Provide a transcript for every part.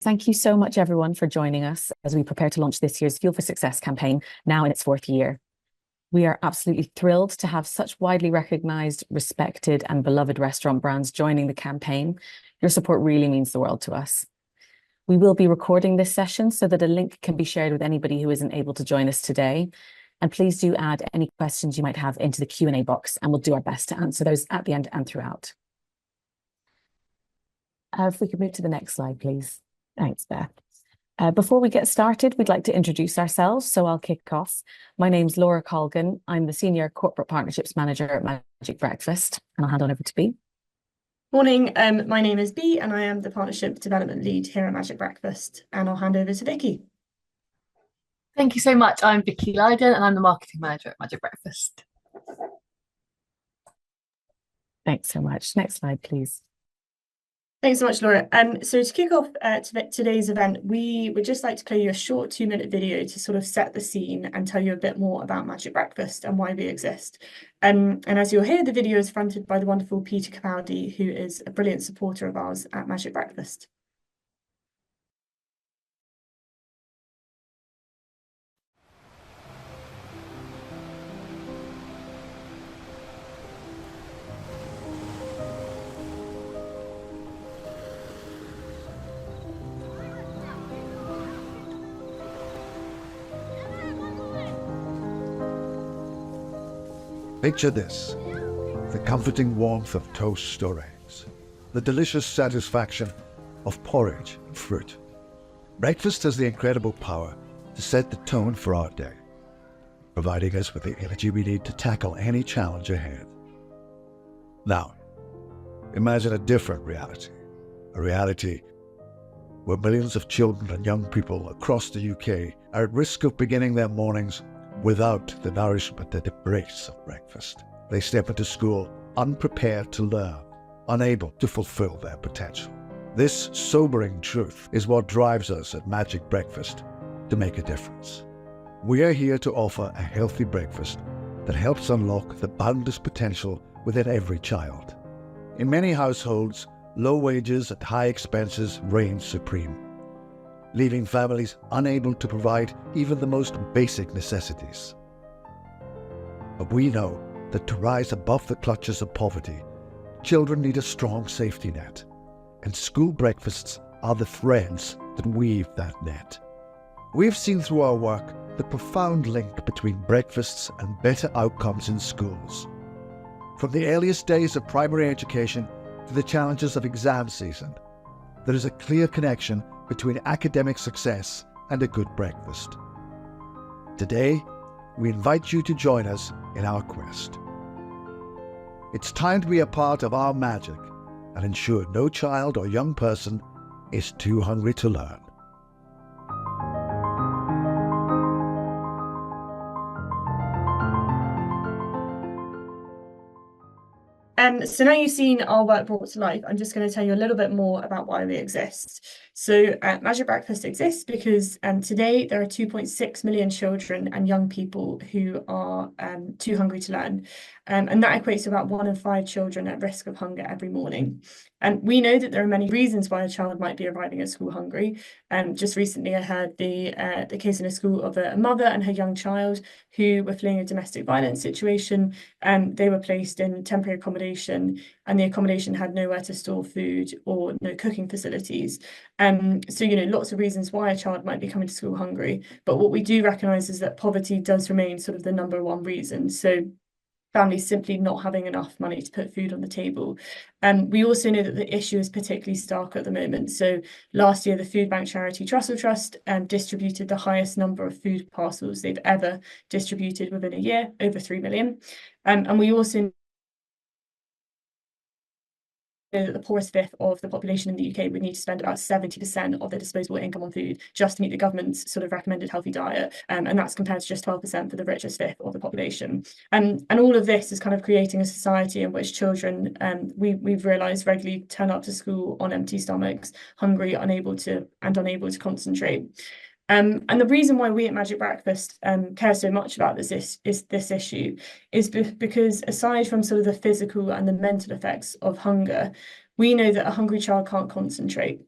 Thank you so much, everyone, for joining us as we prepare to launch this year's Fuel for Success campaign, now in its fourth year. We are absolutely thrilled to have such widely recognised, respected and beloved restaurant brands joining the campaign. Your support really means the world to us. We will be recording this session so that a link can be shared with anybody who isn't able to join us today. And please do add any questions you might have into the Q&A box, and we'll do our best to answer those at the end and throughout. If we could move to the next slide, please. Thanks, Beth. Before we get started, we'd like to introduce ourselves, so I'll kick off. My name's Laura Colgan. I'm the Senior Corporate Partnerships Manager at Magic Breakfast, and I'll hand on over to Bea. Morning, my name is Bea and I am the Partnership Development Lead here at Magic Breakfast, and I'll hand over to Vicki. Thank you so much. I'm Vicki Lyden and I'm the Marketing Manager at Magic Breakfast. Thanks so much. Next slide, please. Thanks so much, Laura. So to kick off today's event, we would just like to play you a short 2-minute video to sort of set the scene and tell you a bit more about Magic Breakfast and why we exist. And as you'll hear, the video is fronted by the wonderful Peter Capaldi, who is a brilliant supporter of ours at Magic Breakfast. Picture this, the comforting warmth of toast or eggs, the delicious satisfaction of porridge and fruit. Breakfast has the incredible power to set the tone for our day, providing us with the energy we need to tackle any challenge ahead. Now, imagine a different reality, a reality where millions of children and young people across the UK are at risk of beginning their mornings without the nourishment and embrace of breakfast. They step into school unprepared to learn, unable to fulfill their potential. This sobering truth is what drives us at Magic Breakfast to make a difference. We are here to offer a healthy breakfast that helps unlock the boundless potential within every child. In many households, low wages and high expenses reign supreme, leaving families unable to provide even the most basic necessities. But we know that to rise above the clutches of poverty, children need a strong safety net, and school breakfasts are the threads that weave that net. We've seen through our work the profound link between breakfasts and better outcomes in schools. From the earliest days of primary education to the challenges of exam season, there is a clear connection between academic success and a good breakfast. Today, we invite you to join us in our quest. It's time to be a part of our magic and ensure no child or young person is too hungry to learn. So now you've seen our work brought to life, I'm just going to tell you a little bit more about why we exist. So Magic Breakfast exists because today there are 2.6 million children and young people who are too hungry to learn. And that equates to about 1 in 5 children at risk of hunger every morning. And we know that there are many reasons why a child might be arriving at school hungry. Just recently I heard the case in a school of a mother and her young child who were fleeing a domestic violence situation. They were placed in temporary accommodation, and the accommodation had nowhere to store food or no cooking facilities. So, lots of reasons why a child might be coming to school hungry. But what we do recognise is that poverty does remain sort of the #1 reason. So families simply not having enough money to put food on the table. We also know that the issue is particularly stark at the moment. So last year, the food bank charity Trussell Trust distributed the highest number of food parcels they've ever distributed within a year, over 3 million. And we also that the poorest fifth of the population in the UK would need to spend about 70% of their disposable income on food just to meet the government's sort of recommended healthy diet. And that's compared to just 12% for the richest fifth of the population. And all of this is kind of creating a society in which children, we've realised, regularly turn up to school on empty stomachs, hungry, unable to concentrate. And the reason why we at Magic Breakfast care so much about this issue is because aside from sort of the physical and the mental effects of hunger, we know that a hungry child can't concentrate.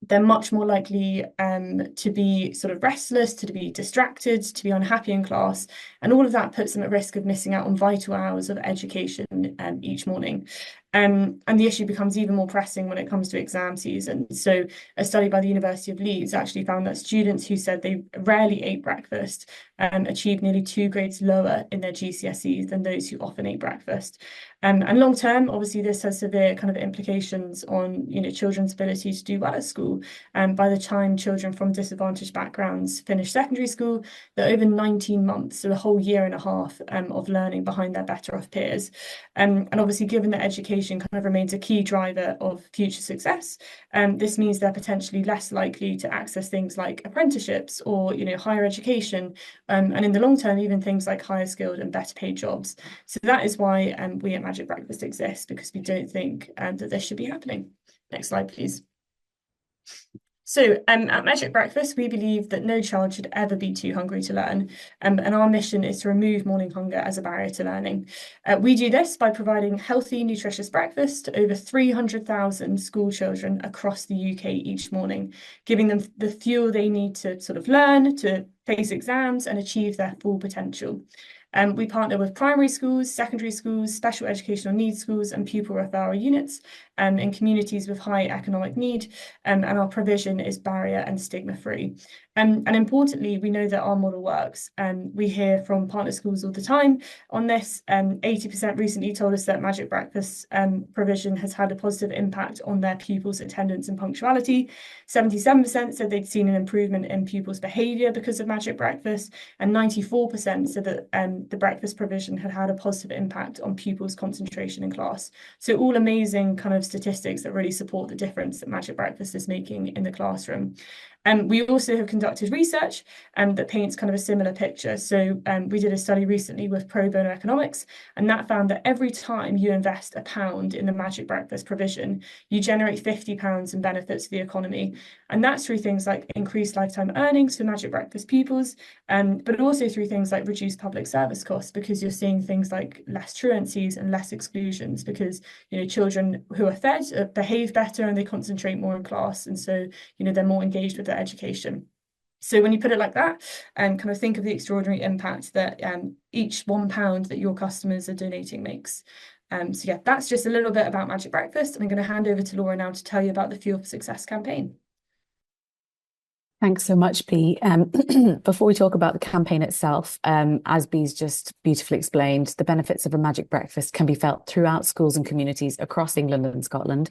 they're much more likely to be sort of restless, to be distracted, to be unhappy in class, and all of that puts them at risk of missing out on vital hours of education each morning. And the issue becomes even more pressing when it comes to exam season. So a study by the University of Leeds actually found that students who said they rarely ate breakfast achieved nearly 2 grades lower in their GCSEs than those who often ate breakfast. And long term, obviously, this has severe kind of implications on, children's ability to do well at school. And by the time children from disadvantaged backgrounds finish secondary school, they're over 19 months, so a whole year and a half of learning behind their better off peers. And obviously, given that education kind of remains a key driver of future success, this means they're potentially less likely to access things like apprenticeships or, higher education, and in the long term, even things like higher skilled and better paid jobs. So that is why we at Magic Breakfast exist, because we don't think that this should be happening. Next slide, please. So at Magic Breakfast, we believe that no child should ever be too hungry to learn. And our mission is to remove morning hunger as a barrier to learning. We do this by providing healthy, nutritious breakfast to over 300,000 school children across the UK each morning, giving them the fuel they need to sort of learn, to face exams and achieve their full potential. We partner with primary schools, secondary schools, special educational needs schools and pupil referral units in communities with high economic need, and our provision is barrier and stigma free. And importantly, we know that our model works. We hear from partner schools all the time on this. 80% recently told us that Magic Breakfast provision has had a positive impact on their pupils' attendance and punctuality. 77% said they'd seen an improvement in pupils' behaviour because of Magic Breakfast, and 94% said that the breakfast provision had had a positive impact on pupils' concentration in class. So all amazing kind of statistics that really support the difference that Magic Breakfast is making in the classroom. We also have conducted research that paints kind of a similar picture. So we did a study recently with Pro Bono Economics, and that found that every time you invest £1 in the Magic Breakfast provision, you generate £50 in benefits to the economy. And that's through things like increased lifetime earnings for Magic Breakfast pupils, but also through things like reduced public service costs, because you're seeing things like less truancies and less exclusions, because children who are fed behave better and they concentrate more in class, and so they're more engaged with their education. So when you put it like that, and kind of think of the extraordinary impact that each £1 that your customers are donating makes. So yeah, that's just a little bit about Magic Breakfast. And I'm going to hand over to Laura now to tell you about the Fuel for Success campaign. Thanks so much, Bea. Before we talk about the campaign itself, as Bea's just beautifully explained, the benefits of a Magic Breakfast can be felt throughout schools and communities across England and Scotland,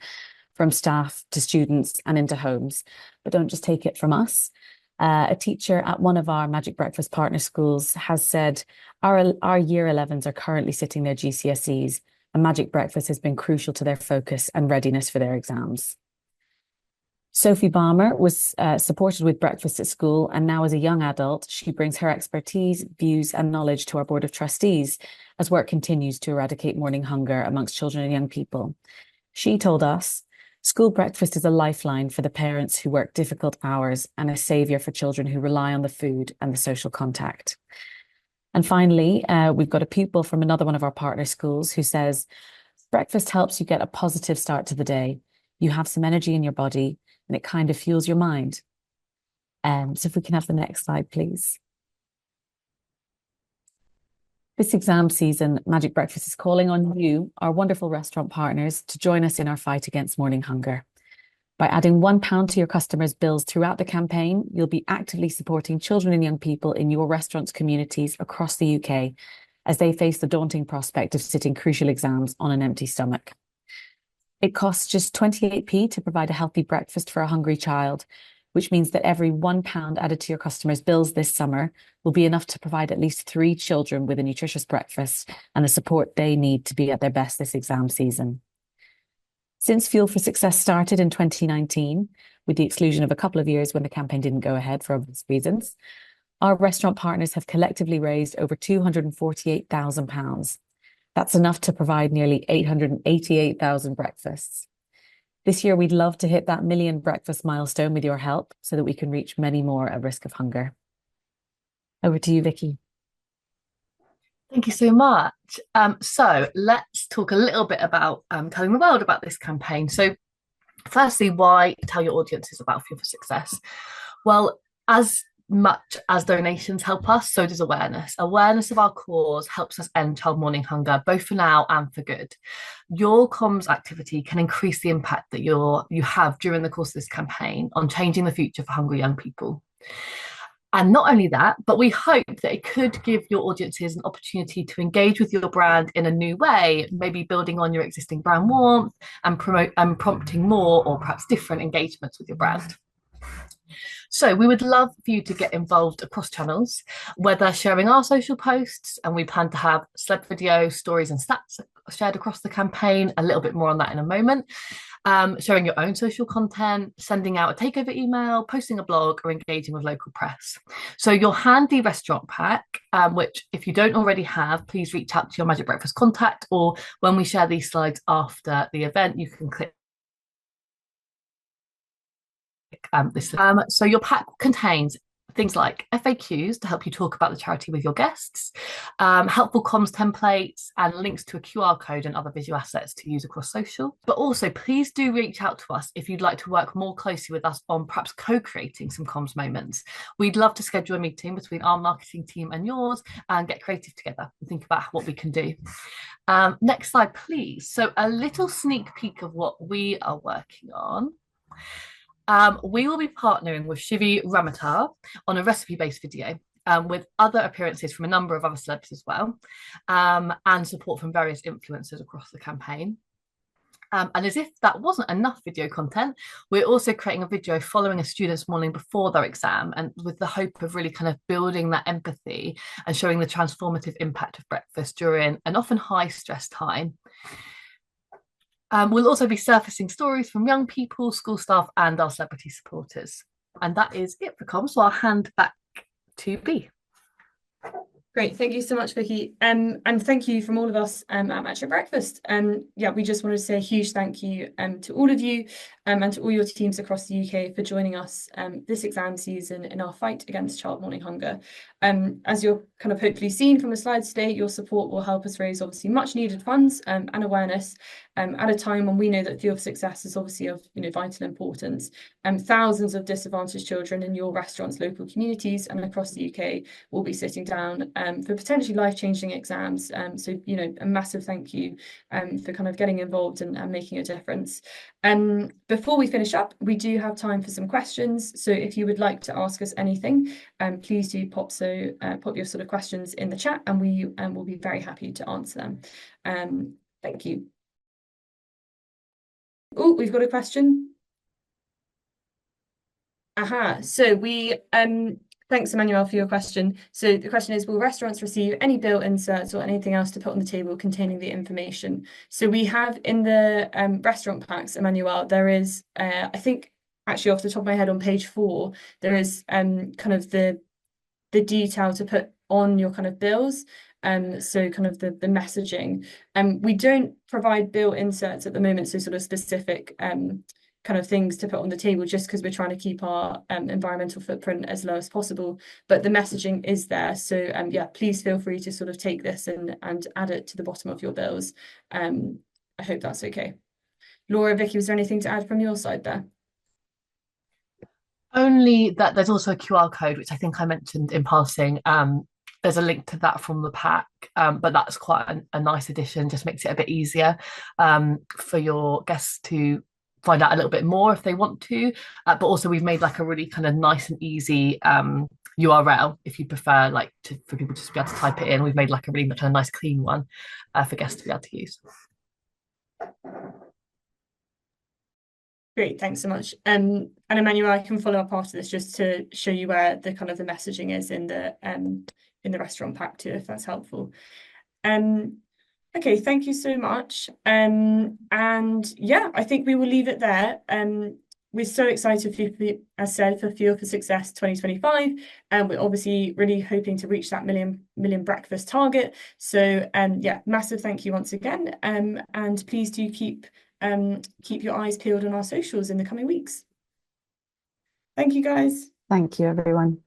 from staff to students and into homes. But don't just take it from us. A teacher at one of our Magic Breakfast partner schools has said, our year 11s are currently sitting their GCSEs, and Magic Breakfast has been crucial to their focus and readiness for their exams. Sophie Balmer was supported with breakfast at school, and now as a young adult, she brings her expertise, views and knowledge to our Board of Trustees as work continues to eradicate morning hunger amongst children and young people. She told us, school breakfast is a lifeline for the parents who work difficult hours and a saviour for children who rely on the food and the social contact. And finally, we've got a pupil from another one of our partner schools who says, breakfast helps you get a positive start to the day. You have some energy in your body and it kind of fuels your mind. So if we can have the next slide, please. This exam season, Magic Breakfast is calling on you, our wonderful restaurant partners, to join us in our fight against morning hunger. By adding £1 to your customers' bills throughout the campaign, you'll be actively supporting children and young people in your restaurants' communities across the UK as they face the daunting prospect of sitting crucial exams on an empty stomach. It costs just 28p to provide a healthy breakfast for a hungry child, which means that every £1 added to your customers' bills this summer will be enough to provide at least 3 children with a nutritious breakfast and the support they need to be at their best this exam season. Since Fuel for Success started in 2019, with the exclusion of a couple of years when the campaign didn't go ahead for obvious reasons, our restaurant partners have collectively raised over £248,000. That's enough to provide nearly 888,000 breakfasts. This year, we'd love to hit that 1 million breakfast milestone with your help so that we can reach many more at risk of hunger. Over to you, Vicki. Thank you so much. So let's talk a little bit about telling the world about this campaign. So Firstly, why tell your audiences about Fuel for Success? Well, as much as donations help us, so does awareness. Awareness of our cause helps us end child morning hunger, both for now and for good. Your comms activity can increase the impact that you have during the course of this campaign on changing the future for hungry young people. And not only that, but we hope that it could give your audiences an opportunity to engage with your brand in a new way, maybe building on your existing brand warmth and prompting more or perhaps different engagements with your brand. So we would love for you to get involved across channels, whether sharing our social posts, and we plan to have celeb videos, stories and stats shared across the campaign, a little bit more on that in a moment, sharing your own social content, sending out a takeover email, posting a blog, or engaging with local press. So your handy restaurant pack, which if you don't already have, please reach out to your Magic Breakfast contact, or when we share these slides after the event, you can click this. So your pack contains things like FAQs to help you talk about the charity with your guests, helpful comms templates, and links to a QR code and other visual assets to use across social. But also, please do reach out to us if you'd like to work more closely with us on perhaps co-creating some comms moments. We'd love to schedule a meeting between our marketing team and yours and get creative together and think about what we can do. Next slide, please. So a little sneak peek of what we are working on. We will be partnering with Shivi Ramatar on a recipe-based video with other appearances from a number of other celebs as well, and support from various influencers across the campaign. And as if that wasn't enough video content, we're also creating a video following a student's morning before their exam, and with the hope of really kind of building that empathy and showing the transformative impact of breakfast during an often high-stress time. We'll also be surfacing stories from young people, school staff, and our celebrity supporters. And that is it for comms. So I'll hand back to B. Great, thank you so much, Vicky. And thank you from all of us at Magic Breakfast. Yeah, we just wanted to say a huge thank you to all of you and to all your teams across the UK for joining us this exam season in our fight against child morning hunger. As you're kind of hopefully seen from the slides today, your support will help us raise obviously much needed funds and awareness at a time when we know that Fuel for Success is obviously of vital importance. Thousands of disadvantaged children in your restaurants, local communities and across the UK will be sitting down for potentially life-changing exams. So, a massive thank you for kind of getting involved and making a difference. Before we finish up, we do have time for some questions. So if you would like to ask us anything, please do pop your sort of questions in the chat and we will be very happy to answer them. Thank you. Oh, we've got a question. Aha, so thanks, Emmanuel, for your question. So the question is, will restaurants receive any bill inserts or anything else to put on the table containing the information? So we have in the restaurant packs, Emmanuel, there is, I think, actually off the top of my head on page 4, there is kind of the detail to put on your kind of bills. So kind of the messaging. We don't provide bill inserts at the moment, so sort of specific kind of things to put on the table, just because we're trying to keep our environmental footprint as low as possible. But the messaging is there. So yeah, please feel free to sort of take this and add it to the bottom of your bills. I hope that's okay. Laura, Vicky, was there anything to add from your side there? Only that there's also a QR code, which I think I mentioned in passing. There's a link to that from the pack, but that's quite a nice addition, just makes it a bit easier for your guests to find out a little bit more if they want to, but also we've made like a really kind of nice and easy URL if you prefer for people just to be able to type it in. We've made like a really kind of nice clean one for guests to be able to use. Great, thanks so much. And Emmanuel, I can follow up after this just to show you where the kind of the messaging is in the restaurant pack too, if that's helpful. Okay, thank you so much. And yeah, I think we will leave it there. We're so excited for, as said, for Fuel for Success 2025. And we're obviously really hoping to reach that million breakfast target. So yeah, massive thank you once again. And please do keep your eyes peeled on our socials in the coming weeks. Thank you, guys. Thank you, everyone.